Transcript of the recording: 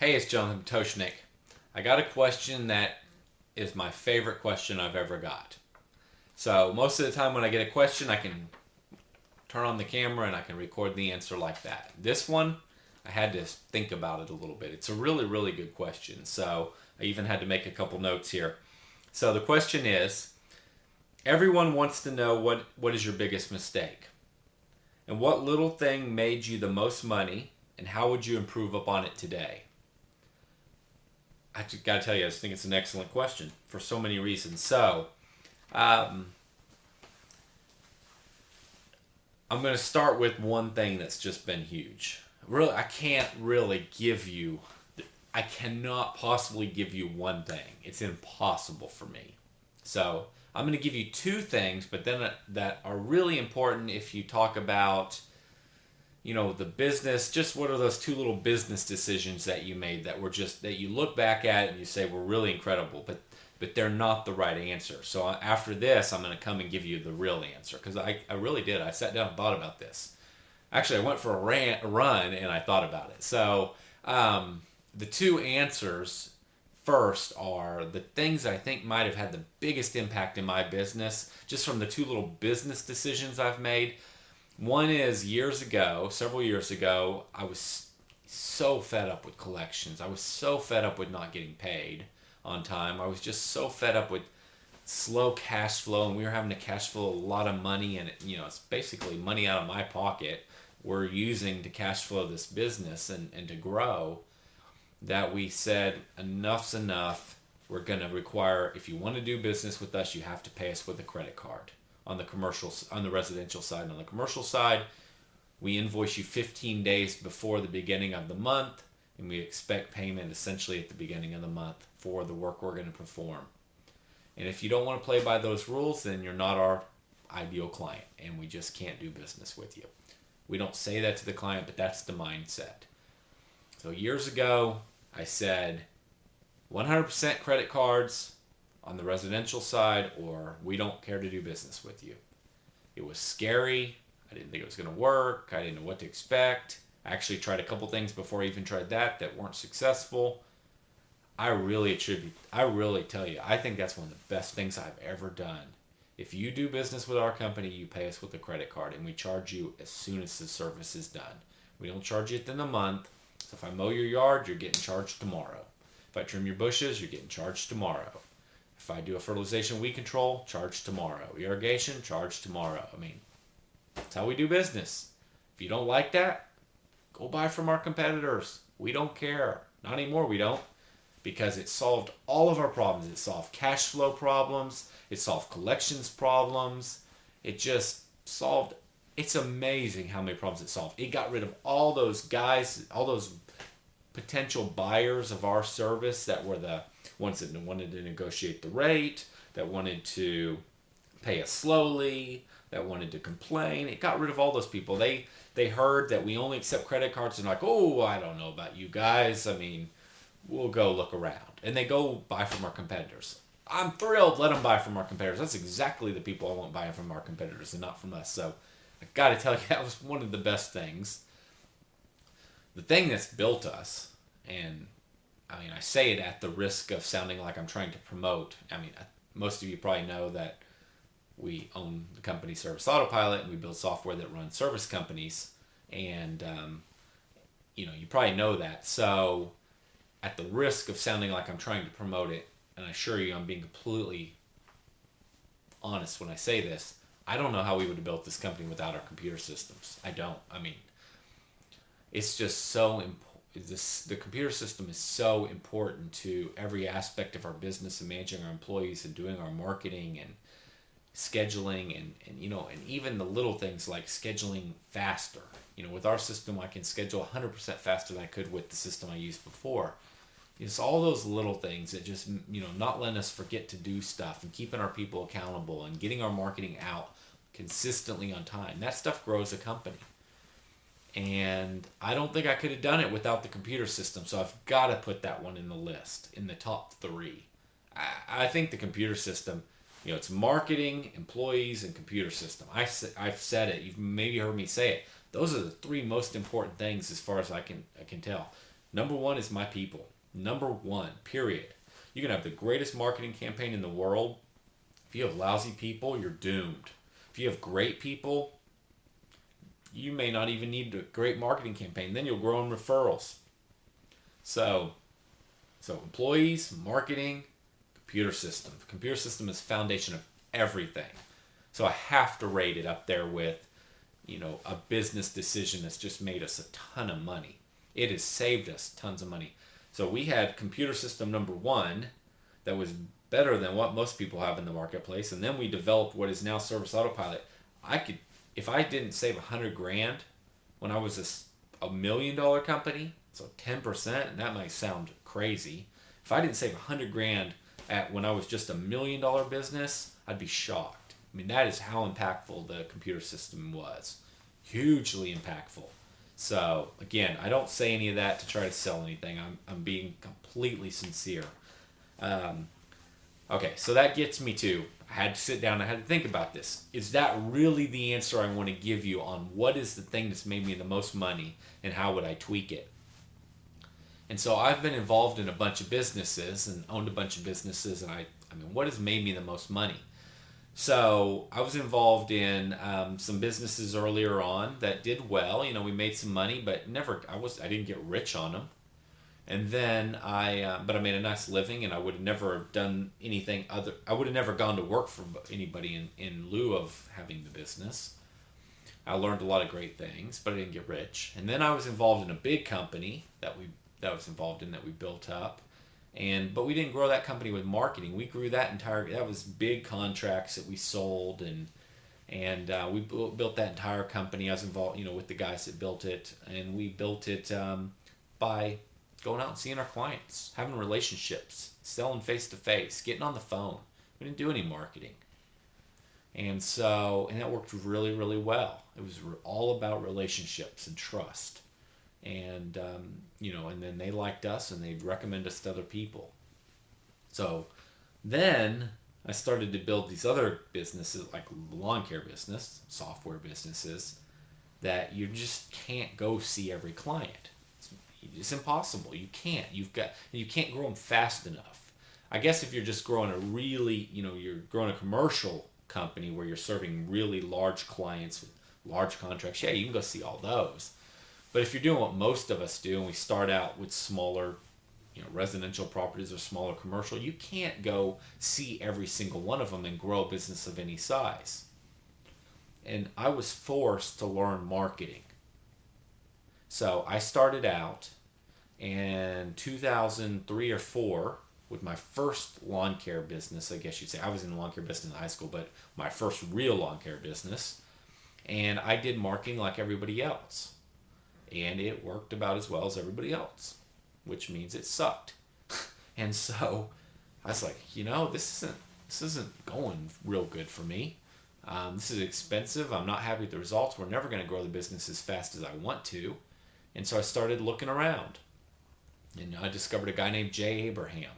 Hey, it's Jonathan Toshnik. I got a question that is my favorite question I've ever got. So, most of the time when I get a question, I can turn on the camera and I can record the answer like that. This one, I had to think about it a little bit. It's a really, really good question. So, I even had to make a couple notes here. So, the question is everyone wants to know what is your biggest mistake? And what little thing made you the most money? And how would you improve upon it today? I just gotta tell you, I just think it's an excellent question for so many reasons. So, um, I'm gonna start with one thing that's just been huge. Really, I can't really give you, I cannot possibly give you one thing. It's impossible for me. So, I'm gonna give you two things, but then that are really important if you talk about the business. Just what are those two little business decisions that you made that were just that you look back at and you say were really incredible, but they're not the right answer. So after this, I'm going to come and give you the real answer because I really did. I sat down and thought about this. Actually, I went for a run and I thought about it. So the two answers first are the things I think might have had the biggest impact in my business just from the two little business decisions I've made. One is years ago, several years ago, I was so fed up with collections. I was so fed up with not getting paid on time. I was just so fed up with slow cash flow, and we were having to cash flow a lot of money, and it's basically money out of my pocket we're using to cash flow this business and to grow, that we said enough's enough. We're going to require, if you want to do business with us, you have to pay us with a credit card on the residential side. On the commercial side, we invoice you 15 days before the beginning of the month, and we expect payment essentially at the beginning of the month for the work we're going to perform. And if you don't want to play by those rules, then you're not our ideal client, and we just can't do business with you. We don't say that to the client, but that's the mindset. So years ago, I said 100% credit cards on the residential side, or we don't care to do business with you. It was scary. I didn't think it was going to work. I didn't know what to expect. I actually tried a couple things before I even tried that weren't successful. I really tell you, I think that's one of the best things I've ever done. If you do business with our company, you pay us with a credit card, and we charge you as soon as the service is done. We don't charge you within the month. So if I mow your yard, you're getting charged tomorrow. If I trim your bushes, you're getting charged tomorrow. If I do a fertilization weed control, charge tomorrow. Irrigation, charge tomorrow. I mean, that's how we do business. If you don't like that, go buy from our competitors. We don't care. Not anymore, we don't. Because it solved all of our problems. It solved cash flow problems. It solved collections problems. It just solved, it's amazing how many problems it solved. It got rid of all those guys, all those potential buyers of our service that were the ones that wanted to negotiate the rate, that wanted to pay us slowly, that wanted to complain. It got rid of all those people. They heard that we only accept credit cards and like, oh, I don't know about you guys. I mean, we'll go look around. And they go buy from our competitors. I'm thrilled. Let them buy from our competitors. That's exactly the people I want buying from our competitors and not from us. So I got to tell you, that was one of the best things. The thing that's built us, and I mean, I say it at the risk of sounding like I'm trying to promote. I mean, most of you probably know that we own the company Service Autopilot, and we build software that runs service companies. And, you probably know that. So at the risk of sounding like I'm trying to promote it, and I assure you I'm being completely honest when I say this, I don't know how we would have built this company without our computer systems. I don't. I mean, it's just so important. The computer system is so important to every aspect of our business and managing our employees and doing our marketing and scheduling and even the little things like scheduling faster. With our system, I can schedule 100% faster than I could with the system I used before. It's all those little things that just, not letting us forget to do stuff and keeping our people accountable and getting our marketing out consistently on time. That stuff grows a company. And I don't think I could have done it without the computer system. So I've got to put that one in the list, in the top three. I think the computer system, it's marketing, employees, and computer system. I've said it. You've maybe heard me say it. Those are the three most important things as far as I can tell. Number one is my people. Number one, period. You can have the greatest marketing campaign in the world. If you have lousy people, you're doomed. If you have great people, you may not even need a great marketing campaign. Then you'll grow in referrals. So employees, marketing, computer system. The computer system is the foundation of everything. So I have to rate it up there with, a business decision that's just made us a ton of money. It has saved us tons of money. So we had computer system number one that was better than what most people have in the marketplace. And then we developed what is now Service Autopilot. If I didn't save $100,000 when I was a $1 million company, so 10%, and that might sound crazy. If I didn't save $100,000 when I was just a $1 million business, I'd be shocked. I mean, that is how impactful the computer system was. Hugely impactful. So again, I don't say any of that to try to sell anything. I'm being completely sincere. Okay, so that gets me to, I had to sit down, I had to think about this. Is that really the answer I want to give you on what is the thing that's made me the most money and how would I tweak it? And so I've been involved in a bunch of businesses and owned a bunch of businesses, and I mean, what has made me the most money? So I was involved in some businesses earlier on that did well. We made some money, but I didn't get rich on them. And then but I made a nice living, and I would have never done anything other. I would have never gone to work for anybody in lieu of having the business. I learned a lot of great things, but I didn't get rich. And then I was involved in a big company that we built up, but we didn't grow that company with marketing. We grew that was big contracts that we sold, and we built that entire company. I was involved, with the guys that built it, and we built it by going out and seeing our clients, having relationships, selling face to face, getting on the phone. We didn't do any marketing. And that worked really, really well. It was all about relationships and trust. And, and then they liked us and they'd recommend us to other people. So then I started to build these other businesses, like lawn care business, software businesses, that you just can't go see every client. It's impossible. You can't. You can't grow them fast enough. I guess if you're just growing you're growing a commercial company where you're serving really large clients with large contracts, yeah, you can go see all those. But if you're doing what most of us do, and we start out with smaller, residential properties or smaller commercial, you can't go see every single one of them and grow a business of any size. And I was forced to learn marketing. So I started out in 2003 or 4 with my first lawn care business, I guess you'd say. I was in the lawn care business in high school, but my first real lawn care business. And I did marketing like everybody else. And it worked about as well as everybody else, which means it sucked. And so I was like, this isn't going real good for me. This is expensive. I'm not happy with the results. We're never going to grow the business as fast as I want to. And so I started looking around. And I discovered a guy named Jay Abraham.